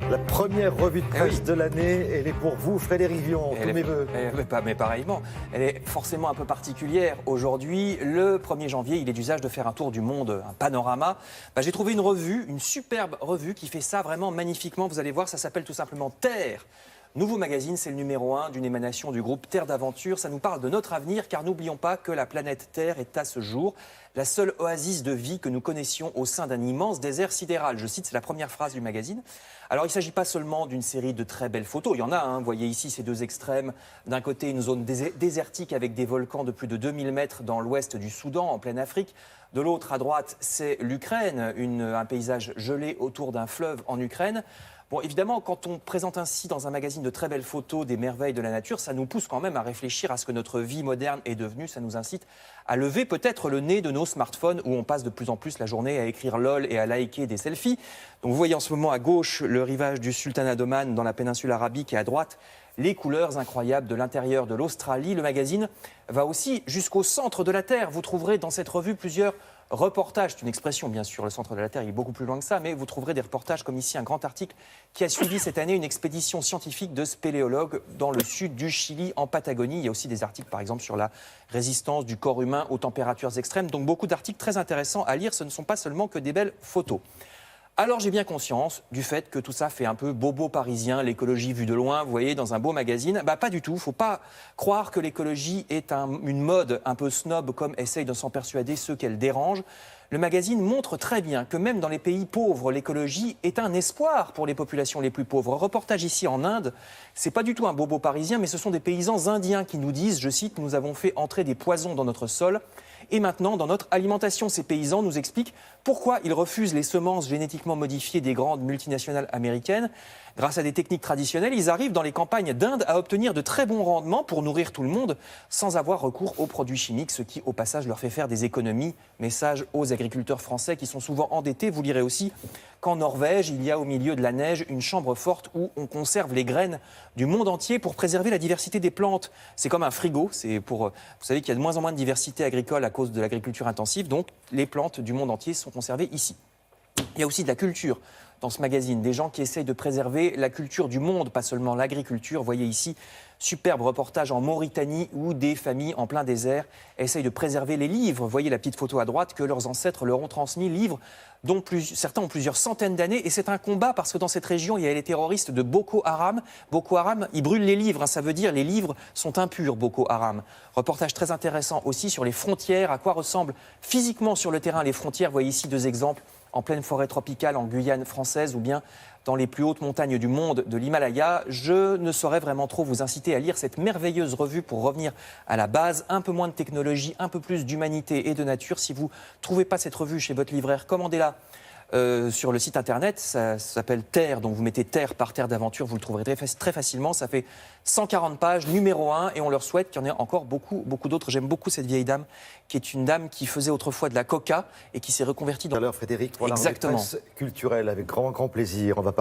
La première revue de presse de l'année, elle est pour vous, Frédéric Vion, tous mes voeux. Mais pareillement, elle est forcément un peu particulière. Aujourd'hui, le 1er janvier, il est d'usage de faire un tour du monde, un panorama. J'ai trouvé une revue, une superbe revue qui fait ça vraiment magnifiquement. Vous allez voir, ça s'appelle tout simplement Terre. Nouveau magazine, c'est le numéro 1 d'une émanation du groupe Terre d'Aventure. Ça nous parle de notre avenir, car n'oublions pas que la planète Terre est à ce jour la seule oasis de vie que nous connaissions au sein d'un immense désert sidéral. Je cite, c'est la première phrase du magazine. Alors, il ne s'agit pas seulement d'une série de très belles photos. Il y en a, vous voyez ici ces deux extrêmes. D'un côté, une zone désertique avec des volcans de plus de 2000 mètres dans l'ouest du Soudan, en pleine Afrique. De l'autre, à droite, c'est l'Ukraine, un paysage gelé autour d'un fleuve en Ukraine. Bon, évidemment, quand on présente ainsi dans un magazine de très belles photos des merveilles de la nature, ça nous pousse quand même à réfléchir à ce que notre vie moderne est devenue. Ça nous incite à lever peut-être le nez de nos smartphones où on passe de plus en plus la journée à écrire LOL et à liker des selfies. Donc vous voyez en ce moment à gauche le rivage du Sultanat d'Oman dans la péninsule arabique et à droite les couleurs incroyables de l'intérieur de l'Australie. Le magazine va aussi jusqu'au centre de la Terre. Vous trouverez dans cette revue plusieurs reportages, c'est une expression bien sûr, le centre de la Terre il est beaucoup plus loin que ça, mais vous trouverez des reportages comme ici un grand article qui a suivi cette année une expédition scientifique de spéléologues dans le sud du Chili, en Patagonie. Il y a aussi des articles par exemple sur la résistance du corps humain aux températures extrêmes, donc beaucoup d'articles très intéressants à lire, ce ne sont pas seulement que des belles photos. Alors j'ai bien conscience du fait que tout ça fait un peu bobo parisien, l'écologie vue de loin, vous voyez, dans un beau magazine. Pas du tout, il ne faut pas croire que l'écologie est une mode un peu snob comme essayent de s'en persuader ceux qu'elle dérange. Le magazine montre très bien que même dans les pays pauvres, l'écologie est un espoir pour les populations les plus pauvres. Reportage ici en Inde, c'est pas du tout un bobo parisien, mais ce sont des paysans indiens qui nous disent, je cite, « Nous avons fait entrer des poisons dans notre sol et maintenant dans notre alimentation ». Ces paysans nous expliquent pourquoi ils refusent les semences génétiquement modifiées des grandes multinationales américaines. Grâce à des techniques traditionnelles, ils arrivent dans les campagnes d'Inde à obtenir de très bons rendements pour nourrir tout le monde sans avoir recours aux produits chimiques, ce qui au passage leur fait faire des économies. Message aux agriculteurs français qui sont souvent endettés. Vous lirez aussi qu'en Norvège, il y a au milieu de la neige une chambre forte où on conserve les graines du monde entier pour préserver la diversité des plantes. C'est comme un frigo, vous savez qu'il y a de moins en moins de diversité agricole à cause de l'agriculture intensive, donc les plantes du monde entier sont conservées ici. Il y a aussi de la culture dans ce magazine, des gens qui essayent de préserver la culture du monde, pas seulement l'agriculture. Vous voyez ici, superbe reportage en Mauritanie où des familles en plein désert essayent de préserver les livres. Vous voyez la petite photo à droite que leurs ancêtres leur ont transmis, livres dont certains ont plusieurs centaines d'années. Et c'est un combat parce que dans cette région, il y a les terroristes de Boko Haram. Boko Haram, ils brûlent les livres, ça veut dire les livres sont impurs, Boko Haram. Reportage très intéressant aussi sur les frontières, à quoi ressemblent physiquement sur le terrain les frontières. Vous voyez ici deux exemples en pleine forêt tropicale en Guyane française ou bien dans les plus hautes montagnes du monde de l'Himalaya. Je ne saurais vraiment trop vous inciter à lire cette merveilleuse revue pour revenir à la base. Un peu moins de technologie, un peu plus d'humanité et de nature. Si vous ne trouvez pas cette revue chez votre libraire, commandez-la sur le site internet. Ça s'appelle Terre, donc vous mettez Terre par Terre d'Aventure, vous le trouverez très facilement. Ça fait 140 pages, numéro 1, et on leur souhaite qu'il y en ait encore beaucoup d'autres. J'aime beaucoup cette vieille dame, qui est une dame qui faisait autrefois de la coca et qui s'est reconvertie dans... Tout à l'heure, Frédéric, pour la revue de Exactement. presse culturelle, avec grand plaisir. On va parler